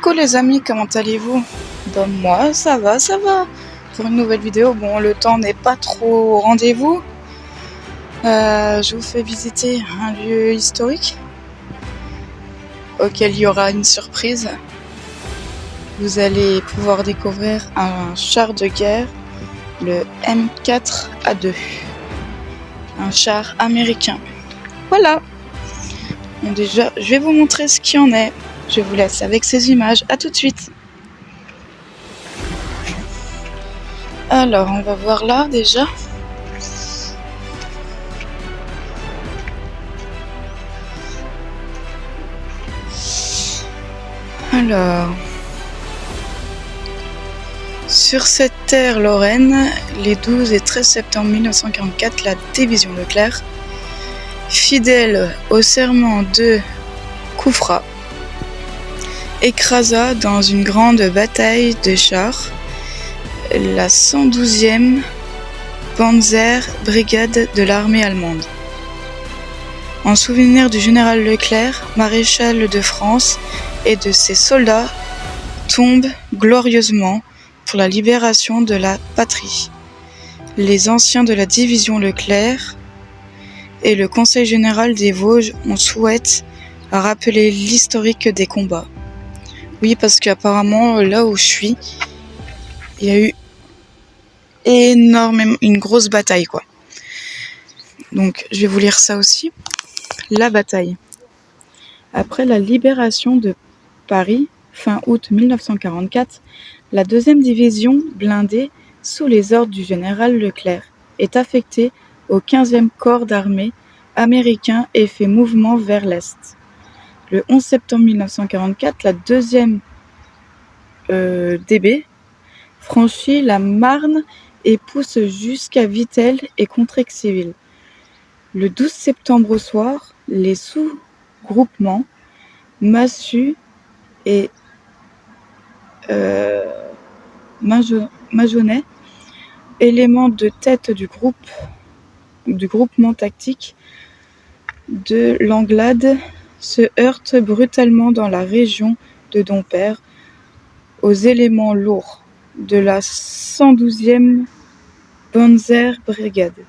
Coucou les amis, comment allez-vous? Moi ça va. Pour une nouvelle vidéo, bon le temps n'est pas trop au rendez-vous. Je vous fais visiter un lieu historique auquel il y aura une surprise. Vous allez pouvoir découvrir un char de guerre, le M4A2, un char américain. Voilà. Bon, déjà, je vais vous montrer ce qu'il y en est. Je vous laisse avec ces images. À tout de suite. Alors, on va voir là déjà. Alors, sur cette terre lorraine, les 12 et 13 septembre 1944, la division Leclerc, fidèle au serment de Koufra, écrasa dans une grande bataille de chars la 112e Panzer Brigade de l'armée allemande. En souvenir du général Leclerc, maréchal de France, et de ses soldats tombent glorieusement pour la libération de la patrie. Les anciens de la division Leclerc et le Conseil général des Vosges ont souhaité rappeler l'historique des combats. Oui, parce qu'apparemment, là où je suis, il y a eu énormément, une grosse bataille, quoi. Donc, je vais vous lire ça aussi. La bataille. Après la libération de Paris, fin août 1944, la 2e division blindée, sous les ordres du général Leclerc, est affectée au 15e corps d'armée américain et fait mouvement vers l'Est. Le 11 septembre 1944, la 2e DB franchit la Marne et pousse jusqu'à Vittel et Contrexéville. Le 12 septembre au soir, les sous-groupements Massu et Majonais, éléments de tête du groupement tactique de l'Anglade, se heurtent brutalement dans la région de Dompierre aux éléments lourds de la 112e Panzer Brigade,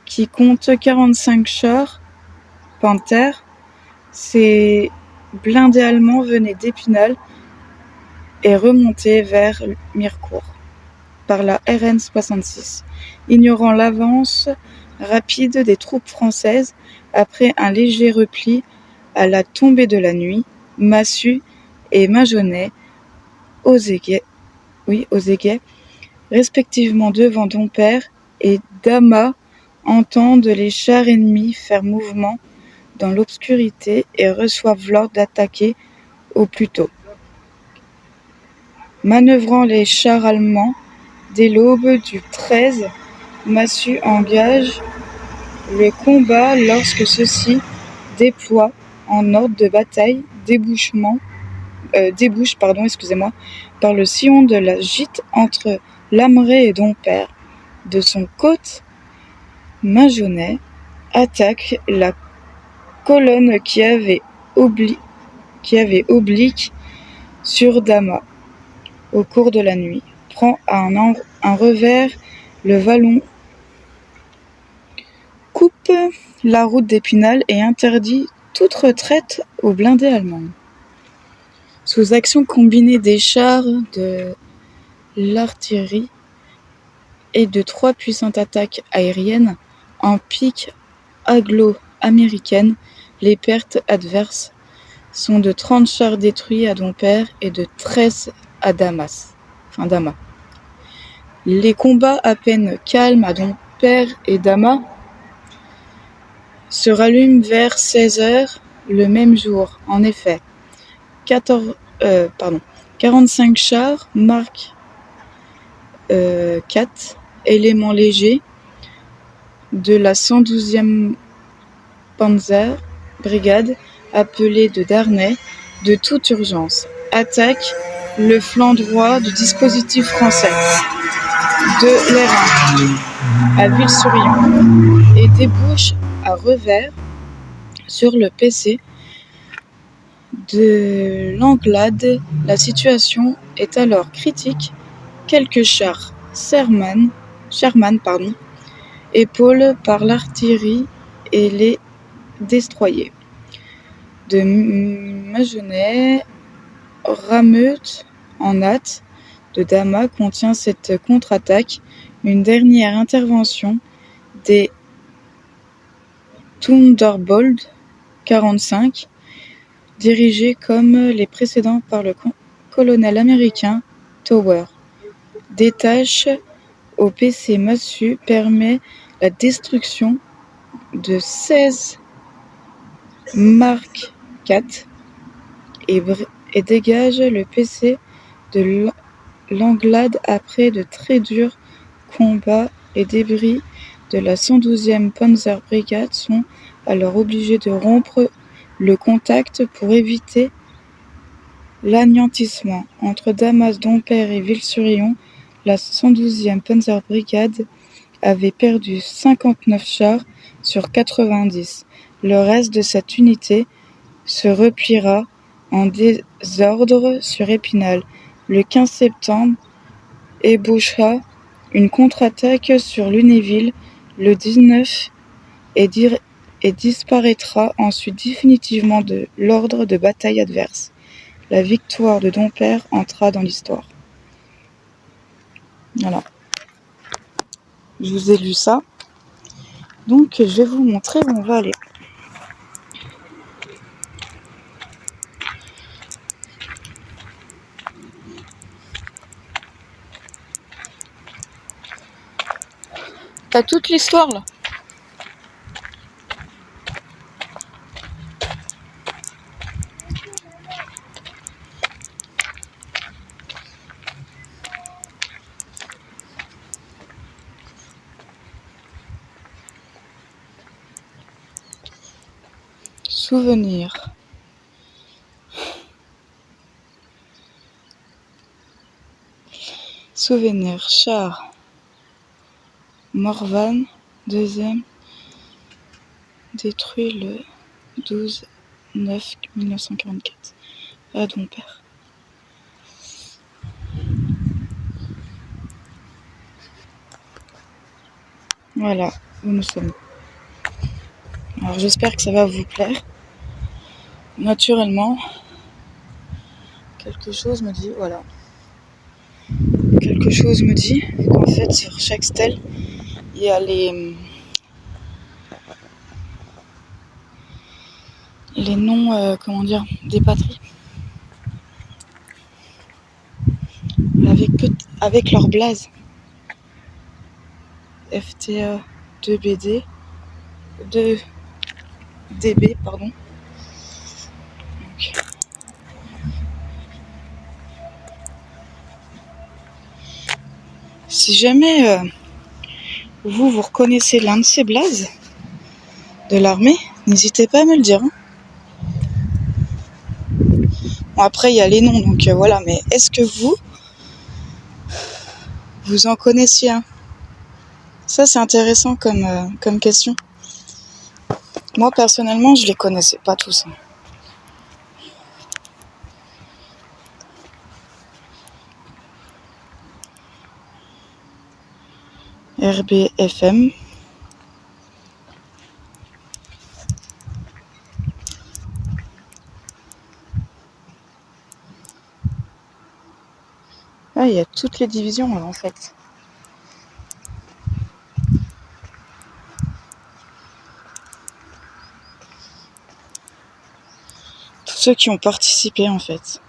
qui compte 45 chars Panther. Ces blindés allemands venaient d'Épinal et remontaient vers Mirecourt par la RN 66, ignorant l'avance rapide des troupes françaises. Après un léger repli à la tombée de la nuit, Massu et Majonais aux aiguets, respectivement devant Dompierre et Damas, entendent les chars ennemis faire mouvement dans l'obscurité et reçoivent l'ordre d'attaquer au plus tôt. Manœuvrant les chars allemands, dès l'aube du 13, Massu engage le combat lorsque ceux-ci déploient en ordre de bataille débouche par le sillon de la Gitte entre Lamray et Dompierre. De son côté, Majonais attaque la colonne qui avait oblique sur Damas au cours de la nuit, prend un revers le vallon, coupe la route d'Épinal et interdit toute retraite aux blindés allemands. Sous action combinée des chars, de l'artillerie et de 3 puissantes attaques aériennes en pique anglo-américaine, les pertes adverses sont de 30 chars détruits à Dompierre et de 13 à Damas. Les combats à peine calmes à Dompierre et Damas se rallument vers 16h le même jour. En effet, 45 chars Mark 4, éléments légers de la 112e Panzer Brigade, appelée de Darnay, de toute urgence, attaquent le flanc droit du dispositif français de l'Airain à Ville-sur-Yon et débouchent à revers sur le PC de Langlade, la situation est alors critique. Quelques chars Sherman, épaulés par l'artillerie et les destroyers de Magenais, Rameut en hâte de Damas contient cette contre-attaque. Une dernière intervention des Thunderbolt 45, dirigés comme les précédents par le colonel américain Tower, détache au PC Massue, permet la destruction de 16 Mark IV et dégage le PC de Langlade après de très durs combats. Les débris de la 112e Panzer Brigade sont alors obligés de rompre le contact pour éviter l'anéantissement. Entre Damas, Dompierre et Ville-sur-Yonne, la 112e Panzer Brigade avait perdu 59 chars sur 90. Le reste de cette unité se repliera en désordre sur Épinal. Le 15 septembre, ébaucha une contre-attaque sur Lunéville. Le 19 et disparaîtra ensuite définitivement de l'ordre de bataille adverse. La victoire de Dompierre entra dans l'histoire. Voilà. Je vous ai lu ça. Donc je vais vous montrer où on va aller. T'as toute l'histoire là. Souvenir. Souvenir, char. Morvan, 2e, détruit le 12/9/1944 à Dompierre. Voilà où nous sommes. Alors j'espère que ça va vous plaire. Naturellement, quelque chose me dit, voilà. Quelque chose me dit qu'en fait sur chaque stèle, il y a les noms, des patries. Avec leur blaze. FTA 2BD 2DB, pardon. Donc, si jamais vous reconnaissez l'un de ces blazes de l'armée, n'hésitez pas à me le dire. Bon, après, il y a les noms, donc voilà. Mais est-ce que vous en connaissiez un? Ça, c'est intéressant comme question. Moi, personnellement, je les connaissais pas tous. RBFM. Ah, il y a toutes les divisions là, en fait. Tous ceux qui ont participé en fait.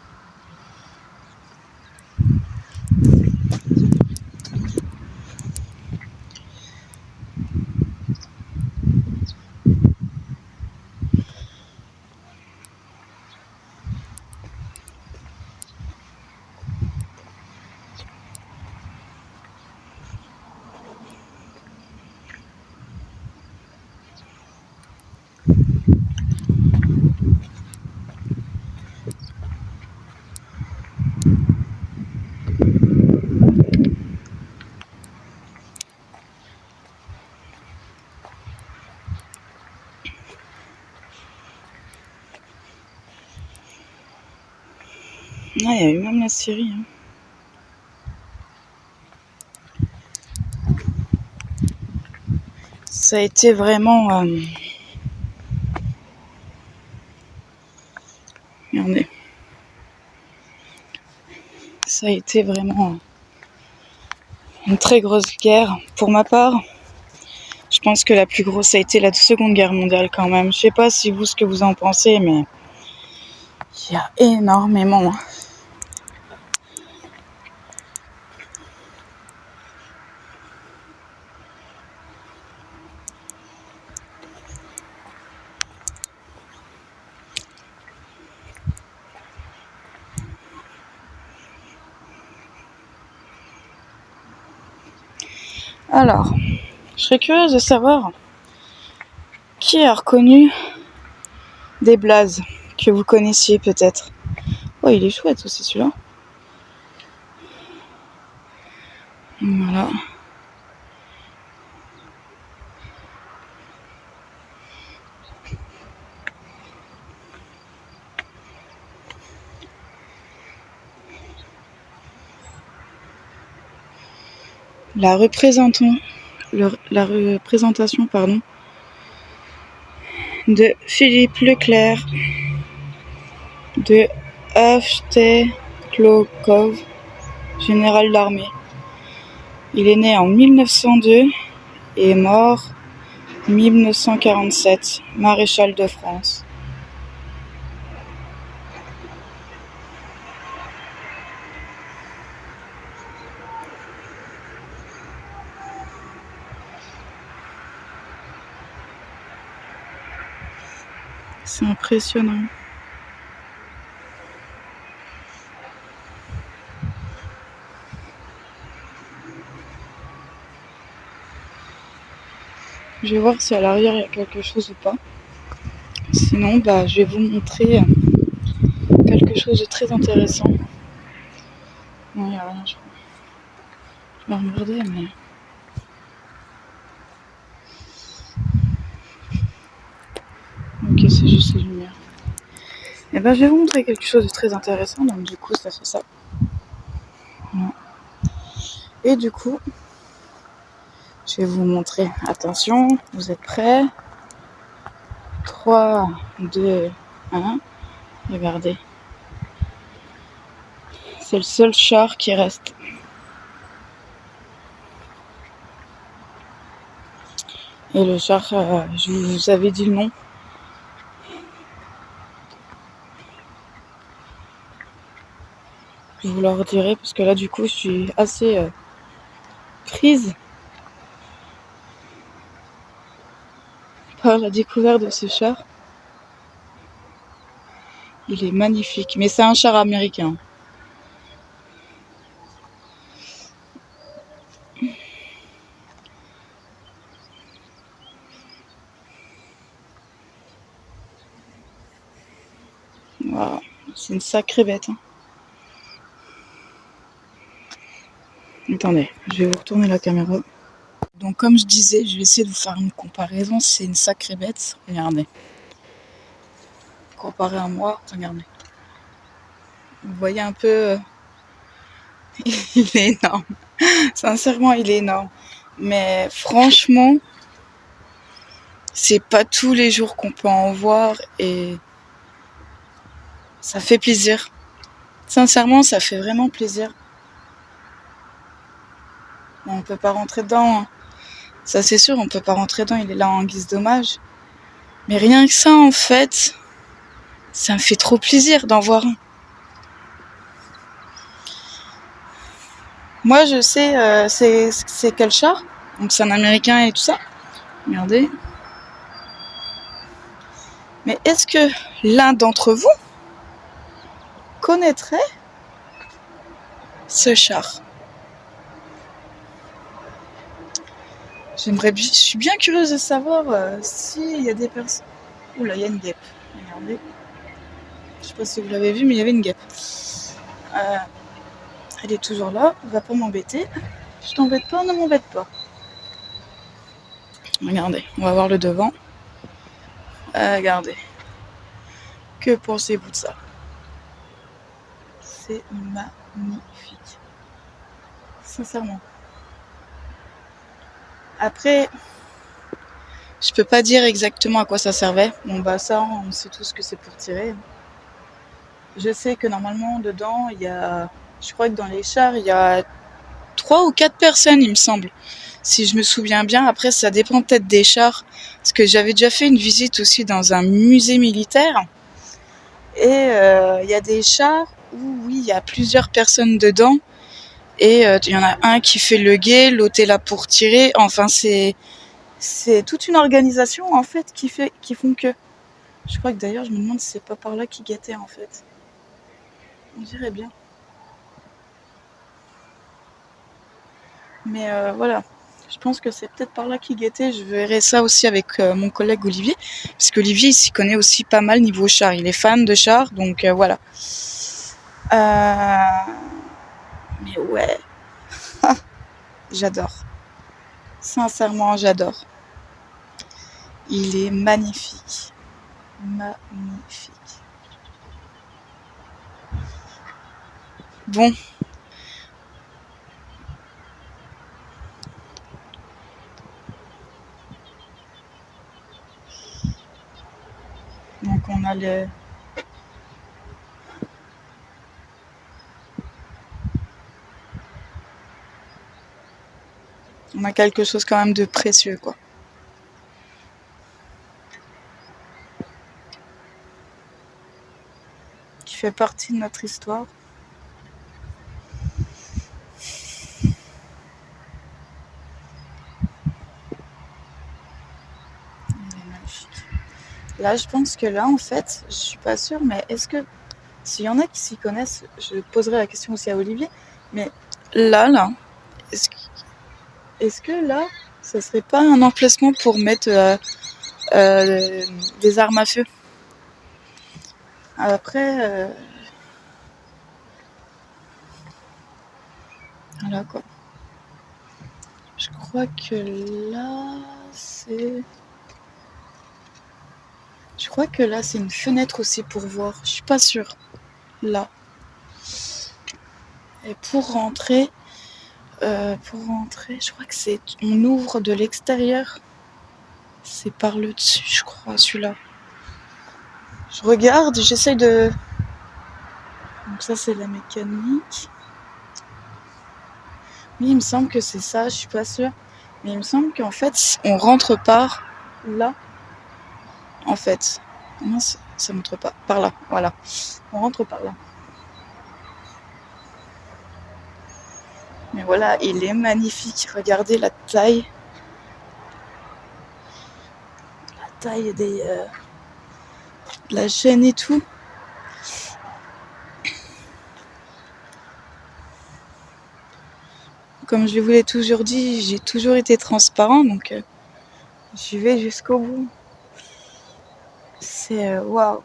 Ah, il y a eu même la Syrie. Hein. Ça a été vraiment... Regardez. Ça a été vraiment une très grosse guerre. Pour ma part, je pense que la plus grosse, ça a été la Seconde Guerre mondiale quand même. Je sais pas si vous, ce que vous en pensez, mais il y a énormément. Alors, je serais curieuse de savoir qui a reconnu des blazes que vous connaissiez peut-être. Oh, il est chouette aussi celui-là. Voilà. La représentation de Philippe Leclerc de Avshteklokov, général d'armée. Il est né en 1902 et est mort en 1947, maréchal de France. C'est impressionnant. Je vais voir si à l'arrière il y a quelque chose ou pas. Sinon, je vais vous montrer quelque chose de très intéressant. Non, il n'y a rien, je crois. Je vais regarder, mais... Ok, c'est juste les lumières. Et je vais vous montrer quelque chose de très intéressant. Donc du coup, ça fait ça. Voilà. Et du coup, je vais vous montrer. Attention, vous êtes prêts? 3, 2, 1. Regardez. C'est le seul char qui reste. Et le char, je vous avais dit le nom. Je vous le redirai parce que là, du coup, je suis assez prise par la découverte de ce char. Il est magnifique, mais c'est un char américain. Wow, c'est une sacrée bête. Hein. Attendez, je vais vous retourner la caméra. Donc comme je disais, je vais essayer de vous faire une comparaison. C'est une sacrée bête. Regardez. Comparé à moi, regardez. Vous voyez un peu... il est énorme. Sincèrement, il est énorme. Mais franchement, c'est pas tous les jours qu'on peut en voir et ça fait plaisir. Sincèrement, ça fait vraiment plaisir. Bon, on peut pas rentrer dedans. Hein. Ça, c'est sûr, on peut pas rentrer dedans. Il est là en guise d'hommage. Mais rien que ça, en fait, ça me fait trop plaisir d'en voir un. Moi, je sais c'est quel char. Donc, c'est un américain et tout ça. Regardez. Mais est-ce que l'un d'entre vous connaîtrait ce char? Je suis bien curieuse de savoir s'il y a des personnes... Oula, il y a une guêpe. Regardez. Je sais pas si vous l'avez vu, mais il y avait une guêpe. Elle est toujours là, elle va pas m'embêter. Je t'embête pas, ne m'embête pas. Regardez, on va voir le devant. Regardez. Que pensez-vous de ça? c'est magnifique. Sincèrement. Après, je peux pas dire exactement à quoi ça servait. Bon bah ça, on sait tous que c'est pour tirer. Je sais que normalement dedans, je crois que dans les chars, il y a 3 ou 4 personnes, il me semble. Si je me souviens bien, après ça dépend peut-être des chars. Parce que j'avais déjà fait une visite aussi dans un musée militaire. Et il y a des chars où oui, il y a plusieurs personnes dedans. Et il y en a un qui fait le guet, l'autre est là pour tirer. Enfin, c'est toute une organisation en fait qui font que. Je crois que d'ailleurs, je me demande si c'est pas par là qu'ils guettaient en fait. On dirait bien. Mais voilà, je pense que c'est peut-être par là qu'ils guettaient. Je verrai ça aussi avec mon collègue Olivier. Parce qu'Olivier, il s'y connaît aussi pas mal niveau char. Il est fan de char, donc voilà. Mais ouais, j'adore. Sincèrement, j'adore. Il est magnifique. Magnifique. Bon. Donc on a on a quelque chose quand même de précieux, quoi. Qui fait partie de notre histoire. Il est magnifique. Là, je pense que là, en fait, je suis pas sûre, mais est-ce que s'il y en a qui s'y connaissent, je poserai la question aussi à Olivier, mais là, est-ce que là, ça serait pas un emplacement pour mettre des armes à feu? Après, voilà quoi. Je crois que là, je crois que là, c'est une fenêtre aussi pour voir. Je suis pas sûre. Là. Et pour rentrer, je crois que on ouvre de l'extérieur. C'est par le dessus, je crois, celui-là. Je regarde, j'essaye de... Donc ça, c'est la mécanique. Oui, il me semble que c'est ça, je suis pas sûre. Mais il me semble qu'en fait, on rentre par là. En fait. Non, ça montre pas. Par là, voilà. On rentre par là. Mais voilà, il est magnifique. Regardez la taille. La taille de la chaîne et tout. Comme je vous l'ai toujours dit, j'ai toujours été transparent, donc j'y vais jusqu'au bout. C'est waouh.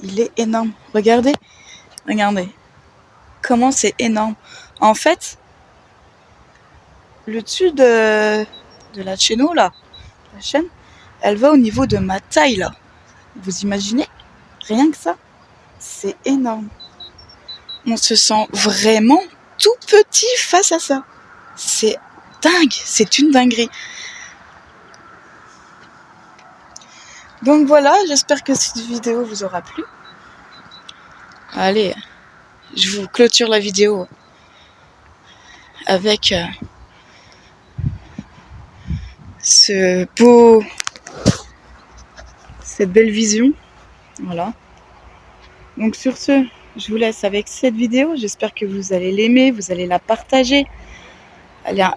Il est énorme. Regardez. Comment c'est énorme. En fait, le dessus de la chaîne là, la chaîne, elle va au niveau de ma taille là. Vous imaginez? Rien que ça, c'est énorme. On se sent vraiment tout petit face à ça. C'est dingue, c'est une dinguerie. Donc voilà, j'espère que cette vidéo vous aura plu. Allez, je vous clôture la vidéo avec cette belle vision. Voilà. Donc sur ce, je vous laisse avec cette vidéo. J'espère que vous allez l'aimer, vous allez la partager.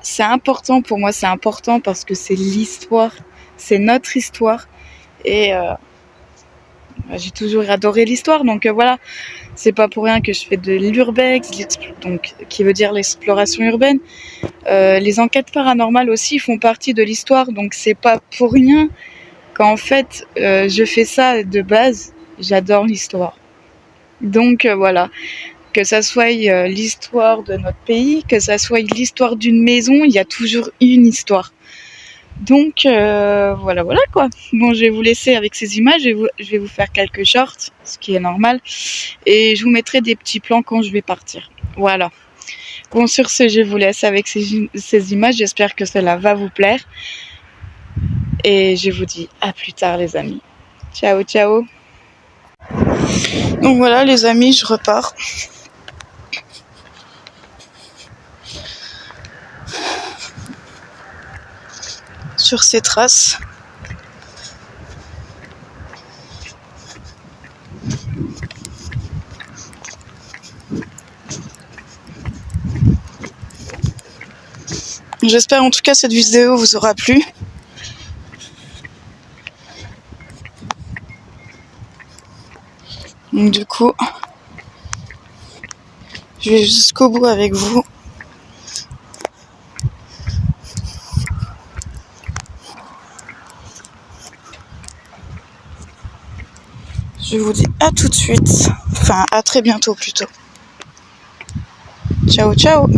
C'est important pour moi, c'est important parce que c'est l'histoire, c'est notre histoire. Et j'ai toujours adoré l'histoire, donc voilà. C'est pas pour rien que je fais de l'urbex, donc qui veut dire l'exploration urbaine. Les enquêtes paranormales aussi font partie de l'histoire, donc c'est pas pour rien qu'en fait je fais ça de base. J'adore l'histoire. Donc voilà, que ça soit l'histoire de notre pays, que ça soit l'histoire d'une maison, il y a toujours une histoire. Donc voilà quoi. Bon, je vais vous laisser avec ces images, je vais vous faire quelques shorts, ce qui est normal, et je vous mettrai des petits plans quand je vais partir. Voilà. Bon, sur ce, je vous laisse avec ces images, j'espère que cela va vous plaire, et je vous dis à plus tard les amis. Ciao ciao. Donc voilà les amis, je repars. Sur ces traces. J'espère en tout cas cette vidéo vous aura plu. Donc du coup, je vais jusqu'au bout avec vous. Je vous dis à tout de suite, enfin à très bientôt plutôt. Ciao ciao.